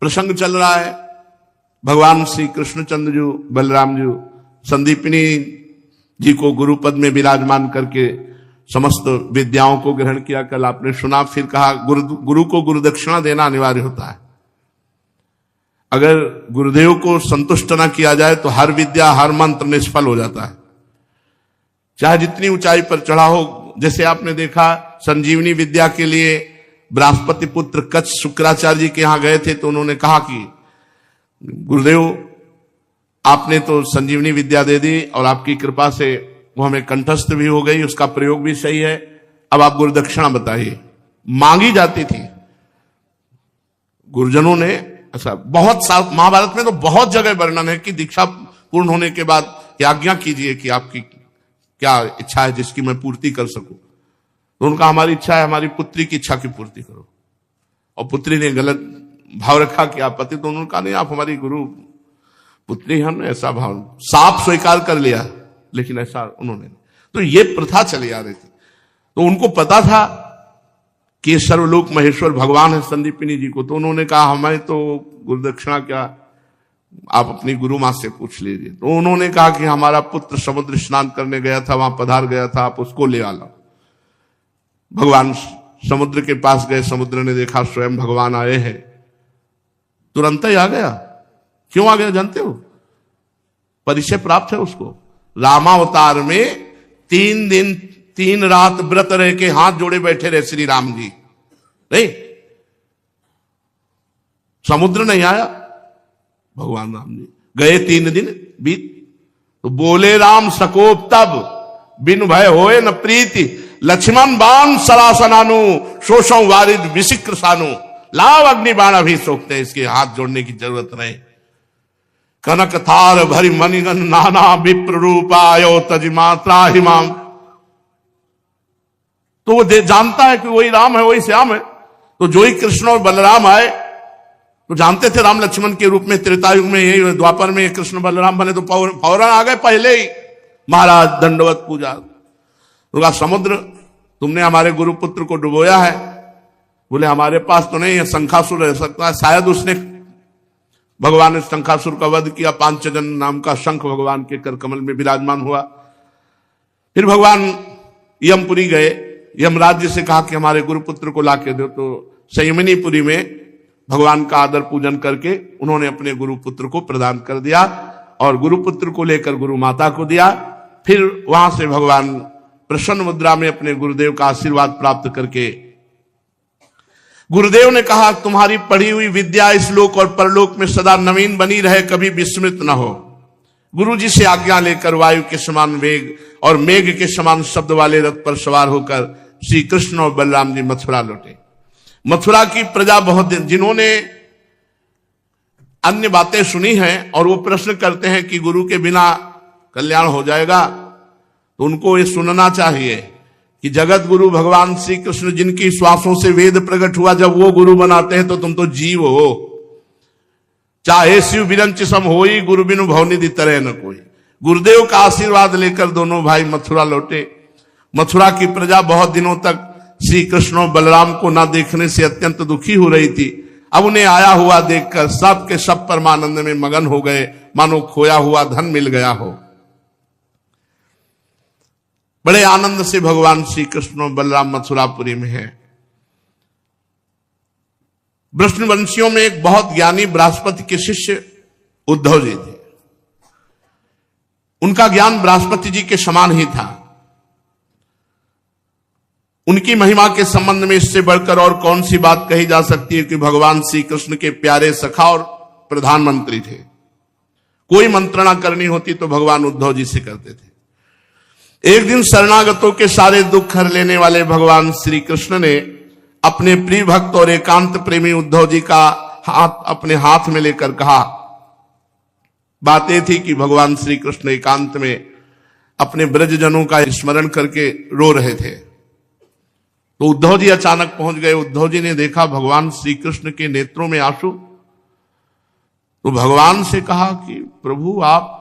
प्रसंग चल रहा है। भगवान श्री कृष्णचंद्र जी, बलराम जी संदीपनी जी को गुरु पद में विराजमान करके समस्त विद्याओं को ग्रहण किया। कल आपने सुना, फिर कहा गुरु को गुरु दक्षिणा देना अनिवार्य होता है। अगर गुरुदेव को संतुष्ट न किया जाए तो हर विद्या, हर मंत्र निष्फल हो जाता है, चाहे जितनी ऊंचाई पर चढ़ा हो। जैसे आपने देखा, संजीवनी विद्या के लिए बृहस्पति पुत्र कच्छ शुक्राचार्य जी के यहां गए थे, तो उन्होंने कहा कि गुरुदेव आपने तो संजीवनी विद्या दे दी और आपकी कृपा से वो हमें कंठस्थ भी हो गई, उसका प्रयोग भी सही है, अब आप गुरु दक्षिणा बताइए। मांगी जाती थी गुरुजनों ने। ऐसा बहुत सा महाभारत में तो बहुत जगह वर्णन है कि दीक्षा पूर्ण होने के बाद आज्ञा कीजिए कि आपकी क्या इच्छा है जिसकी मैं पूर्ति कर सकूं। तो उनका हमारी इच्छा है हमारी पुत्री की इच्छा की पूर्ति करो। और पुत्री ने गलत भाव रखा कि आप पति, तो उन्होंने कहा नहीं आप हमारी गुरु पुत्री, हम ऐसा भाव साफ स्वीकार कर लिया, लेकिन ऐसा उन्होंने। तो ये प्रथा चली आ रही थी। तो उनको पता था कि सर्वलोक महेश्वर भगवान है संदीपिनी जी को, तो उन्होंने कहा हमें तो गुरु दक्षिणा क्या, आप अपनी गुरु मां से पूछ लीजिए। तो उन्होंने कहा कि हमारा पुत्र समुद्र स्नान करने गया था, वहां पधार गया था, आप उसको ले आना। भगवान समुद्र के पास गए, समुद्र ने देखा स्वयं भगवान आए हैं, तुरंत ही आ गया। क्यों आ गया जानते हो? परिचय प्राप्त है उसको। रामावतार में 3 दिन 3 रात व्रत रह के हाथ जोड़े बैठे रहे श्री राम जी, नहीं समुद्र नहीं आया, भगवान राम जी गए 3 दिन बीत। तो बोले राम सकोप तब, बिन भय होए न प्रीति, लक्ष्मण बाण सरासनानु, शोषम वारिद विशिक्र सानु, लाव अग्नि बाण अभी सोखते, इसके हाथ जोड़ने की जरूरत नहीं। कनक थार भरी मणिगन नाना विप्र रूपायो तज मात्रा हिमाम। तो वो जानता है कि वही राम है, वही श्याम है। तो जो ही कृष्ण और बलराम आए, तो जानते थे राम लक्ष्मण के रूप में त्रेतायुग में, यही द्वापर में कृष्ण बलराम बने, तो फौरन आ गए पहले ही, महाराज दंडवत पूजा। तो कहा समुद्र तुमने हमारे गुरुपुत्र को डुबोया है। बोले हमारे पास तो नहीं है, शंखासुर रह सकता है, शायद उसने, भगवान ने शंखासुर का वध किया, पांचजन नाम का शंख भगवान के कर कमल में विराजमान हुआ। फिर भगवान यमपुरी गए, यमराज से कहा कि हमारे गुरुपुत्र को लाके दो। तो संयमनीपुरी में भगवान का आदर पूजन करके उन्होंने अपने गुरुपुत्र को प्रदान कर दिया और गुरुपुत्र को लेकर गुरु माता को दिया। फिर वहां से भगवान प्रसन्न मुद्रा में अपने गुरुदेव का आशीर्वाद प्राप्त करके गुरुदेव ने कहा तुम्हारी पढ़ी हुई विद्या इस लोक और परलोक में सदा नवीन बनी रहे, कभी विस्मृत न हो। गुरु जी से आज्ञा लेकर वायु के समान वेग और मेघ के समान शब्द वाले रथ पर सवार होकर श्री कृष्ण और बलराम जी मथुरा लौटे। मथुरा की प्रजा बहुत दिन, जिन्होंने अन्य बातें सुनी हैं और वो प्रश्न करते हैं कि गुरु के बिना कल्याण हो जाएगा, तो उनको ये सुनना चाहिए कि जगत गुरु भगवान श्री कृष्ण जिनकी श्वासों से वेद प्रकट हुआ, जब वो गुरु बनाते हैं तो तुम तो जीव हो। चाहे शिव विरंच सम होई, गुरु बिनु भवनिधि तरह न कोई। गुरुदेव का आशीर्वाद लेकर दोनों भाई मथुरा लौटे। मथुरा की प्रजा बहुत दिनों तक श्री कृष्ण और बलराम को ना देखने से अत्यंत दुखी हो रही थी। अब उन्हें आया हुआ देखकर सब के सब परमानंद में मगन हो गए, मानो खोया हुआ धन मिल गया हो। बड़े आनंद से भगवान श्री कृष्ण और बलराम मथुरापुरी में है। वृष्णवंशियों में एक बहुत ज्ञानी बृहस्पति के शिष्य उद्धव जी थे। उनका ज्ञान बृहस्पति जी के समान ही था। उनकी महिमा के संबंध में इससे बढ़कर और कौन सी बात कही जा सकती है कि भगवान श्री कृष्ण के प्यारे सखा और प्रधानमंत्री थे। कोई मंत्रणा करनी होती तो भगवान उद्धव जी से करते थे। एक दिन शरणागतों के सारे दुख हर लेने वाले भगवान श्री कृष्ण ने अपने प्रिय भक्त और एकांत प्रेमी उद्धव जी का हाथ अपने हाथ में लेकर कहा। बात यह थी कि भगवान श्री कृष्ण एकांत में अपने ब्रजजनों का स्मरण करके रो रहे थे। तो उद्धव जी अचानक पहुंच गए। उद्धव जी ने देखा भगवान श्री कृष्ण के नेत्रों में आंसू। तो भगवान से कहा कि प्रभु आप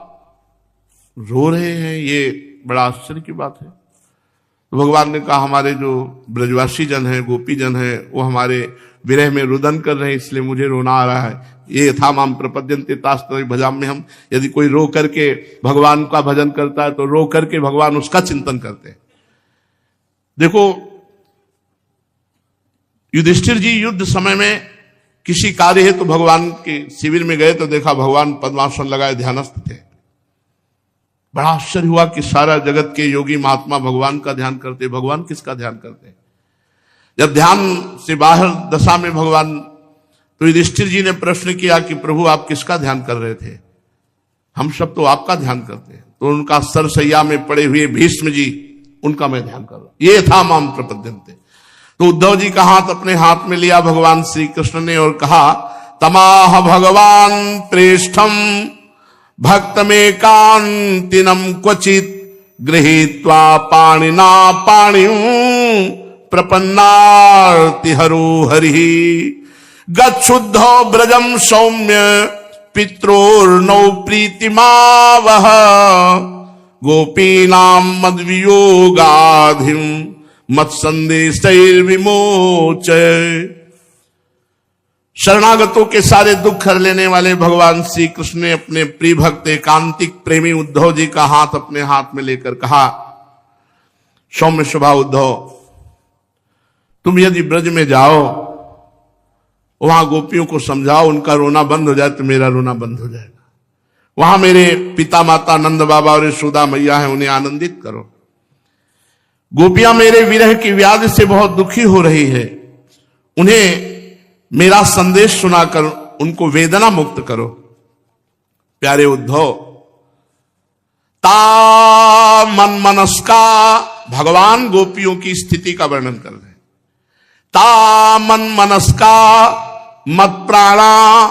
रो रहे हैं, ये बड़ा आश्चर्य की बात है। तो भगवान ने कहा हमारे जो ब्रजवासी जन हैं, गोपी जन हैं, वो हमारे विरह में रुदन कर रहे हैं, इसलिए मुझे रोना आ रहा है। ये था माम प्रपद्यन्ते तास्तव भजाम में हम। यदि कोई रो करके भगवान का भजन करता है तो रो करके भगवान उसका चिंतन करते हैं। देखो युधिष्ठिर जी युद्ध समय में किसी कार्य है तो भगवान के शिविर में गए तो देखा भगवान पद्मासन लगाए ध्यानस्थ थे। बड़ा आश्चर्य हुआ कि सारा जगत के योगी महात्मा भगवान का ध्यान करते, भगवान किसका ध्यान करते। जब ध्यान से बाहर दशा में भगवान, तो युधिष्ठिर जी ने प्रश्न किया कि प्रभु आप किसका ध्यान कर रहे थे? हम सब तो आपका ध्यान करते हैं। तो उनका सरसैया में पड़े हुए भीष्म जी, उनका मैं ध्यान कर रहा हूं। ये था माम प्रपद्यन्ते। तो उद्धव जी का हाथ अपने हाथ में लिया भगवान श्री कृष्ण ने और कहा तमाह भगवान प्रेष्ठम भक्त में कांतिनम क्वचित गृहीत्वा पाणिना पाणिं प्रपन्नार्ति हरो हरि गच्छुद्धो ब्रजम सौम्य पित्रोर्नौ प्रीतिमावह गोपीनाम मद्वियोगाधिम मत संदेशैर्विमोच। शरणागतों के सारे दुख हर लेने वाले भगवान श्री कृष्ण ने अपने प्रिय भक्त एकांतिक प्रेमी उद्धव जी का हाथ अपने हाथ में लेकर कहा सौम्य स्वभाव उद्धव, तुम यदि ब्रज में जाओ वहां गोपियों को समझाओ, उनका रोना बंद हो जाए तो मेरा रोना बंद हो जाएगा। वहां मेरे पिता माता नंद बाबा और यशोदा मैया है, उन्हें आनंदित करो। गोपियां मेरे विरह की व्याधि से बहुत दुखी हो रही है, उन्हें मेरा संदेश सुनाकर उनको वेदना मुक्त करो। प्यारे उद्धव, ता मन मनस्का, भगवान गोपियों की स्थिति का वर्णन कर रहे हैं। ता मन मनस्का मत प्राणा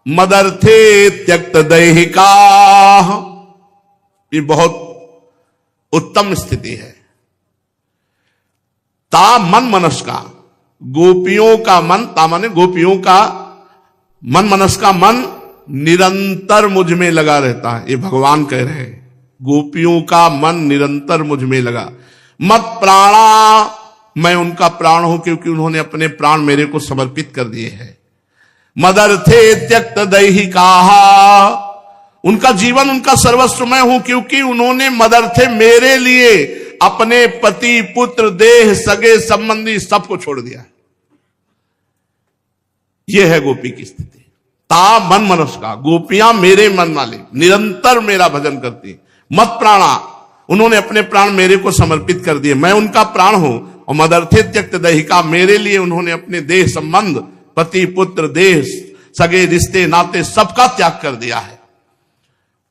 मदर्थे त्यक्त दैहिका, ये बहुत उत्तम स्थिति है। ता मन मनस्का, गोपियों का मन, ता माने गोपियों का मन, मनस का मन निरंतर मुझ में लगा रहता है। ये भगवान कह रहे हैं गोपियों का मन निरंतर मुझ में लगा। मत प्राणा, मैं उनका प्राण हूं क्योंकि उन्होंने अपने प्राण मेरे को समर्पित कर दिए हैं। मदर्थे त्यक्त दैहिका, उनका जीवन उनका सर्वस्व मैं हूं क्योंकि उन्होंने मदर्थे मेरे लिए अपने पति पुत्र देह सगे संबंधी सबको छोड़ दिया है। यह है गोपी की स्थिति। ता मन मनस का, गोपियां मेरे मन वाले निरंतर मेरा भजन करती। मत प्राणा, उन्होंने अपने प्राण मेरे को समर्पित कर दिए, मैं उनका प्राण हूं। और मदर्थे त्यक्त दैहिका, मेरे लिए उन्होंने अपने देह संबंध, पति पुत्र देह सगे रिश्ते नाते सबका त्याग कर दिया है।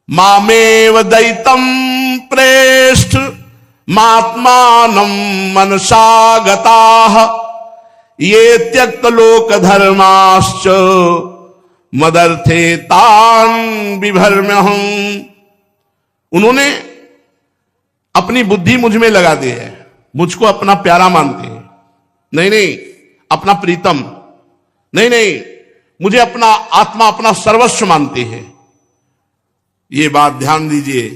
मामेव दैतम प्रेष्ठ मात्मानं मनसा गताः ये त्यक्त लोक धर्माश्च मदर्थे तान बिभर्म्यहम्। उन्होंने अपनी बुद्धि मुझ में लगा दी है, मुझको अपना प्यारा मानते हैं। नहीं, अपना प्रीतम नहीं, मुझे अपना आत्मा, अपना सर्वस्व मानते हैं। ये बात ध्यान दीजिए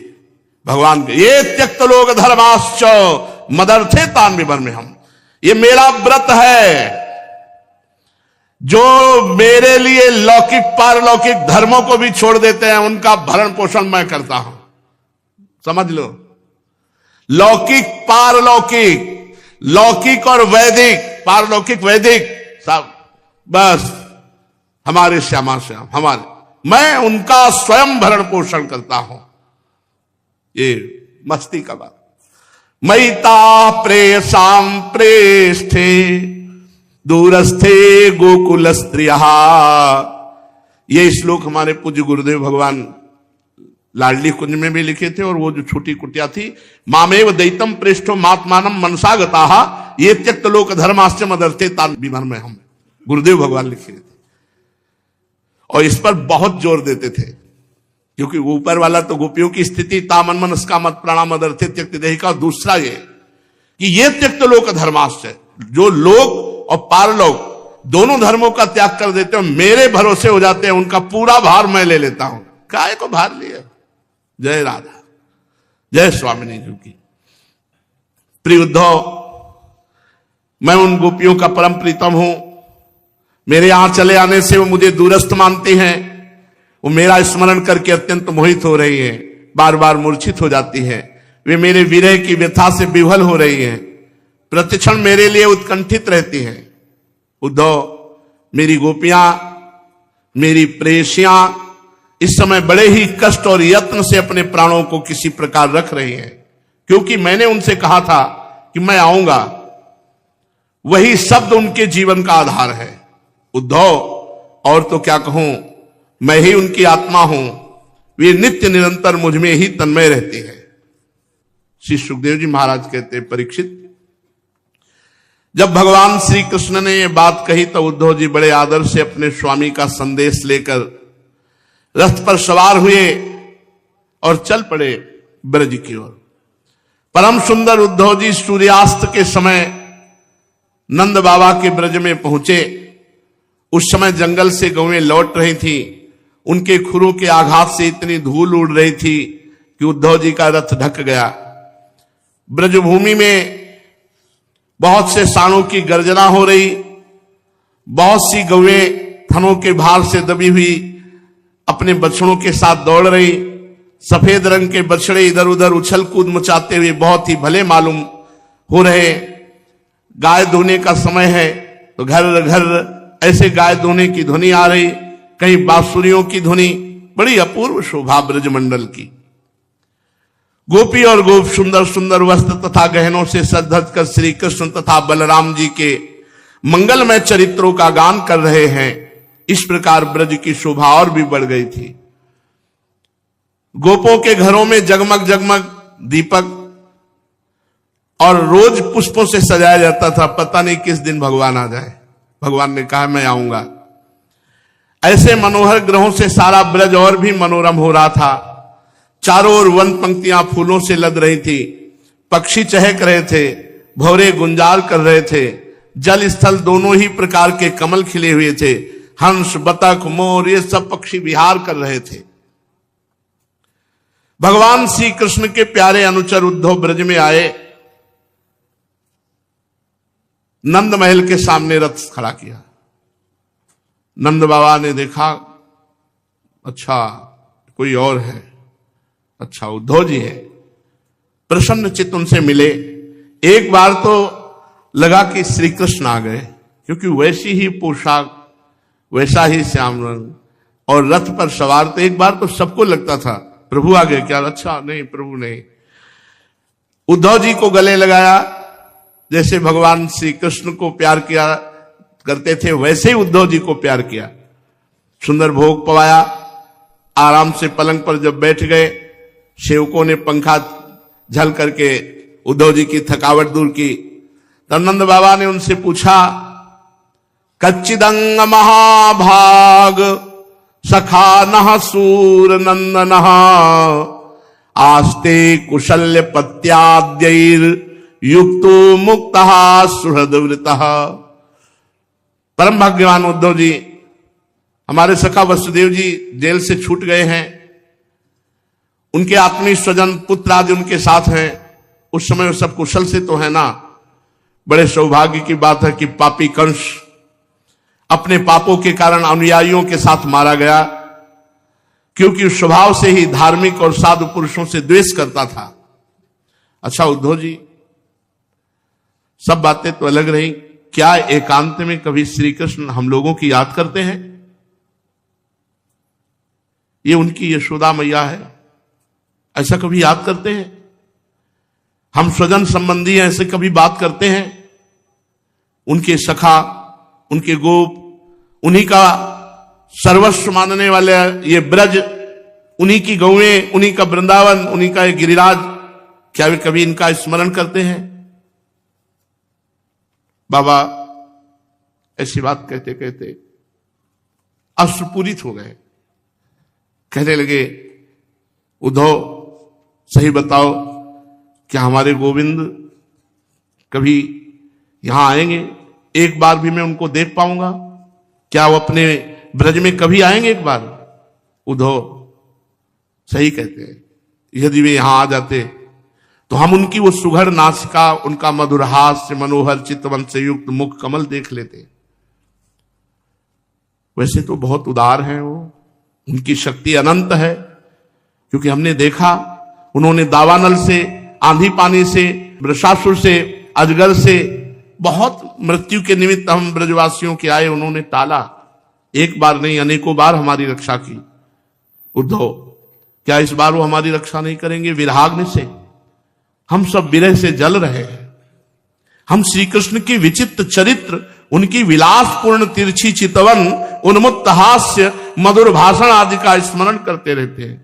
भगवान के। ये त्यक्त लोक धर्माश्च मदर्थे तान बिभर्म्यहम्, ये मेरा व्रत है जो मेरे लिए लौकिक पारलौकिक धर्मों को भी छोड़ देते हैं, उनका भरण पोषण मैं करता हूं। समझ लो, लौकिक पारलौकिक, लौकिक और वैदिक, पारलौकिक वैदिक सब बस हमारे श्यामा श्याम, हमारे, मैं उनका स्वयं भरण पोषण करता हूं। ये मस्ती का बात। मैता प्रेयसाम प्रेष्ठे दूरस्थे गोकुल स्त्रिया, ये श्लोक हमारे पूज्य गुरुदेव भगवान लाडली कुंज में भी लिखे थे। और वो जो छोटी कुटिया थी, मामेव दैतम प्रेष्ठो मात्मानम मनसा गताः ये त्यक्त लोक धर्माश्च मदर्थे तान बिभर्म्यहम्, गुरुदेव भगवान लिखे थे। और इस पर बहुत जोर देते थे क्योंकि ऊपर वाला तो गोपियों की स्थिति तामन मनस्का मत प्राणा मदर्थे त्यक्त देहिका, दूसरा ये कि ये त्यक्त लोक धर्माश्च, जो लोक और पारलोक दोनों धर्मों का त्याग कर देते हो, मेरे भरोसे हो जाते हैं, उनका पूरा भार मैं ले लेता हूं। काय को भार लिया। जय राधा, जय स्वामिनी जी की। प्रिय उद्धव, मैं उन गोपियों का परम प्रीतम हूं मेरे यहां चले आने से वो मुझे दूरस्थ मानती हैं, वो मेरा स्मरण करके अत्यंत मोहित हो रही हैं, बार बार मूर्छित हो जाती हैं, वे मेरे विरह की व्यथा से विह्वल हो रही हैं, प्रतिक्षण मेरे लिए उत्कंठित रहती हैं। उद्धव, मेरी गोपियां, मेरी प्रेयसियां इस समय बड़े ही कष्ट और यत्न से अपने प्राणों को किसी प्रकार रख रही हैं, क्योंकि मैंने उनसे कहा था कि मैं आऊंगा। वही शब्द उनके जीवन का आधार है। उद्धव, और तो क्या कहूं, मैं ही उनकी आत्मा हूं, वे नित्य निरंतर मुझ में ही तन्मय रहती है। श्री सुखदेव जी महाराज कहते, परीक्षित, जब भगवान श्री कृष्ण ने यह बात कही तो उद्धव जी बड़े आदर से अपने स्वामी का संदेश लेकर रथ पर सवार हुए और चल पड़े ब्रज की ओर। परम सुंदर उद्धव जी सूर्यास्त के समय नंद बाबा के ब्रज में पहुंचे। उस समय जंगल से गौएं लौट रही थी, उनके खुरों के आघात से इतनी धूल उड़ रही थी कि उद्धव जी का रथ ढक गया। ब्रजभूमि में बहुत से सांडों की गर्जना हो रही, बहुत सी गौएं थनों के भार से दबी हुई अपने बछड़ों के साथ दौड़ रही। सफेद रंग के बछड़े इधर उधर उछल कूद मचाते हुए बहुत ही भले मालूम हो रहे। गाय धोने का समय है तो घर घर ऐसे गाय धोने की ध्वनि आ रही, कहीं बांसुरियों की ध्वनि, बड़ी अपूर्व शोभा ब्रजमंडल की। गोपी और गोप सुंदर सुंदर वस्त्र तथा गहनों से सज धज कर श्री कृष्ण तथा बलराम जी के मंगलमय चरित्रों का गान कर रहे हैं। इस प्रकार ब्रज की शोभा और भी बढ़ गई थी। गोपों के घरों में जगमग जगमग दीपक और रोज पुष्पों से सजाया जाता था। पता नहीं किस दिन भगवान आ जाए। भगवान ने कहा मैं आऊंगा। ऐसे मनोहर ग्रहों से सारा ब्रज और भी मनोरम हो रहा था। चारों ओर वन पंक्तियां फूलों से लद रही थी, पक्षी चहक रहे थे, भौरे गुंजार कर रहे थे, जल स्थल दोनों ही प्रकार के कमल खिले हुए थे, हंस बतख मोर ये सब पक्षी विहार कर रहे थे। भगवान श्री कृष्ण के प्यारे अनुचर उद्धव ब्रज में आए, नंद महल के सामने रथ खड़ा किया। नंद बाबा ने देखा, अच्छा कोई और है, अच्छा उद्धव जी है। प्रसन्न चित्त उनसे मिले। एक बार तो लगा कि श्री कृष्ण आ गए, क्योंकि वैसी ही पोशाक, वैसा ही श्याम रंग और रथ पर सवार। तो एक बार तो सबको लगता था प्रभु आ गए क्या, अच्छा नहीं प्रभु नहीं। उद्धव जी को गले लगाया, जैसे भगवान श्री कृष्ण को प्यार किया करते थे वैसे ही उद्धव जी को प्यार किया। सुंदर भोग पवाया। आराम से पलंग पर जब बैठ गए, सेवकों ने पंखा झल करके उद्धव जी की थकावट दूर की। तब नंद बाबा ने उनसे पूछा, कच्चिदंग महाभाग सखा नह सूर नंदनः आस्ते कुशल्य पत्याद्यैर युक्तो मुक्तः सुहृदवृतः। परम भाग्यवान उद्धव जी, हमारे सखा वसुदेव जी जेल से छूट गए हैं, उनके आत्मीय स्वजन पुत्र आदि उनके साथ हैं। उस समय सब कुशल से तो है ना। बड़े सौभाग्य की बात है कि पापी कंस अपने पापों के कारण अनुयायियों के साथ मारा गया, क्योंकि उस स्वभाव से ही धार्मिक और साधु पुरुषों से द्वेष करता था। अच्छा उद्धव जी, सब बातें तो अलग रही, क्या एकांत में कभी श्री कृष्ण हम लोगों की याद करते हैं? ये उनकी यशोदा मैया है, ऐसा कभी याद करते हैं? हम स्वजन संबंधी ऐसे कभी बात करते हैं? उनके सखा, उनके गोप, उन्हीं का सर्वस्व मानने वाले ये ब्रज, उन्हीं की गौएं, उन्हीं का वृंदावन, उन्हीं का ये गिरिराज, क्या वे कभी इनका स्मरण करते हैं? बाबा ऐसी बात कहते कहते अश्रुपूरित हो गए। कहने लगे, उद्धव सही बताओ, क्या हमारे गोविंद कभी यहां आएंगे? एक बार भी मैं उनको देख पाऊंगा? क्या वो अपने ब्रज में कभी आएंगे एक बार? उद्धव सही कहते हैं, यदि वे यहां आ जाते तो हम उनकी वो सुघड़ नासिका, उनका मधुर हास्य, मनोहर चितवन से युक्त मुख कमल देख लेते। वैसे तो बहुत उदार हैं वो, उनकी शक्ति अनंत है, क्योंकि हमने देखा उन्होंने दावानल से, आंधी पानी से, वृषासुर से, अजगर से बहुत मृत्यु के निमित्त हम ब्रजवासियों के आए, उन्होंने टाला। एक बार नहीं अनेकों बार हमारी रक्षा की। उद्धव, क्या इस बार वो हमारी रक्षा नहीं करेंगे? विराग्नि से हम सब विरह से जल रहे हैं। हम श्री कृष्ण की विचित्र चरित्र, उनकी विलासपूर्ण तिरछी चितवन, उन्मुक्त हास्य, मधुर भाषण आदि का स्मरण करते रहते हैं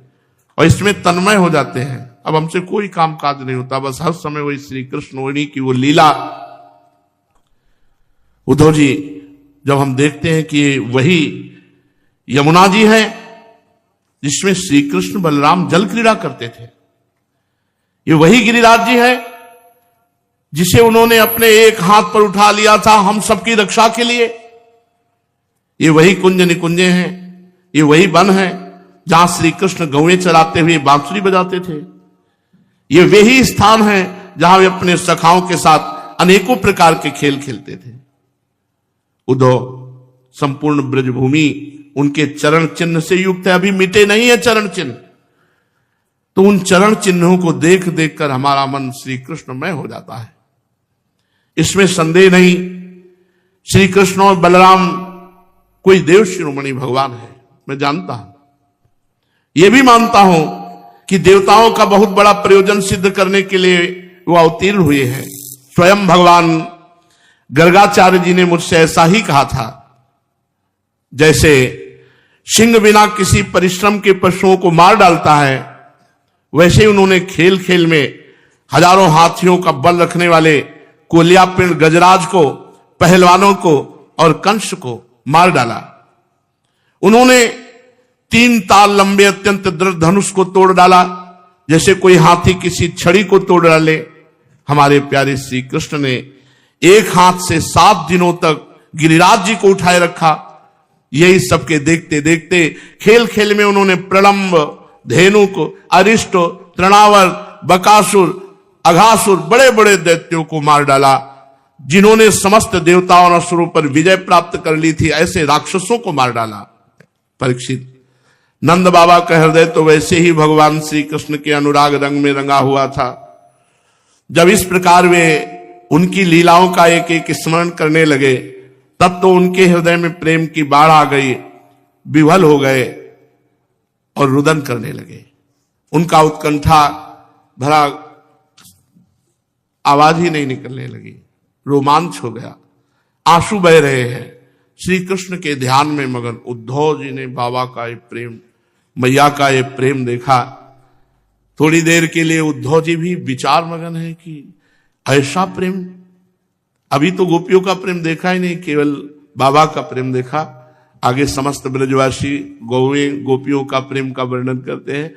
और इसमें तन्मय हो जाते हैं। अब हमसे कोई काम काज नहीं होता, बस हर समय वही श्री कृष्ण, उन्हीं की वो लीला। उद्धव जी, जब हम देखते हैं कि वही यमुना जी है जिसमें श्री कृष्ण बलराम जल क्रीड़ा करते थे, ये वही गिरिराज जी है जिसे उन्होंने अपने एक हाथ पर उठा लिया था हम सबकी रक्षा के लिए, ये वही कुंज निकुंजे हैं, ये वही वन है जहां श्री कृष्ण गौएं चराते हुए बांसुरी बजाते थे, ये वही स्थान है जहां वे अपने सखाओं के साथ अनेकों प्रकार के खेल खेलते थे। उद्धव, संपूर्ण ब्रजभूमि उनके चरण चिन्ह से युक्त है, अभी मिटे नहीं है चरण चिन्ह। तो उन चरण चिन्हों को देख देख कर हमारा मन श्री कृष्णमय हो जाता है, इसमें संदेह नहीं। श्री कृष्ण और बलराम कोई देव शिरोमणि भगवान है, मैं जानता हूं, यह भी मानता हूं कि देवताओं का बहुत बड़ा प्रयोजन सिद्ध करने के लिए वो अवतीर्ण हुए हैं। स्वयं भगवान गर्गाचार्य जी ने मुझसे ऐसा ही कहा था, जैसे सिंह बिना किसी परिश्रम के पशुओं को मार डालता है, वैसे उन्होंने खेल खेल में हजारों हाथियों का बल रखने वाले कोलियापिंड गजराज को, पहलवानों को और कंस को मार डाला। उन्होंने 3 ताल लंबे अत्यंत दृढ़ धनुष को तोड़ डाला, जैसे कोई हाथी किसी छड़ी को तोड़ डाले। हमारे प्यारे श्री कृष्ण ने एक हाथ से 7 दिनों तक गिरिराज जी को उठाए रखा। यही सबके देखते देखते खेल खेल में उन्होंने प्रलंब, धेनुक, अरिष्ट, तृणावर्त, बकासुर, अघासुर, बड़े बड़े दैत्यों को मार डाला, जिन्होंने समस्त देवताओं और असुरों पर विजय प्राप्त कर ली थी। ऐसे राक्षसों को मार डाला। परीक्षित, नंद बाबा का हृदय तो वैसे ही भगवान श्री कृष्ण के अनुराग रंग में रंगा हुआ था। जब इस प्रकार वे उनकी लीलाओं का एक एक स्मरण करने लगे, तब तो उनके हृदय में प्रेम की बाढ़ आ गई, विह्वल हो गए और रुदन करने लगे। उनका उत्कंठा भरा आवाज ही नहीं निकलने लगी, रोमांच हो गया, आंसू बह रहे हैं। श्री कृष्ण के ध्यान में मगन उद्धव जी ने बाबा का ये प्रेम, मैया का ये प्रेम देखा। थोड़ी देर के लिए उद्धव जी भी विचार मगन है कि ऐसा प्रेम, अभी तो गोपियों का प्रेम देखा ही नहीं, केवल बाबा का प्रेम देखा। आगे समस्त ब्रजवासी गौएं गोपियों का प्रेम का वर्णन करते हैं।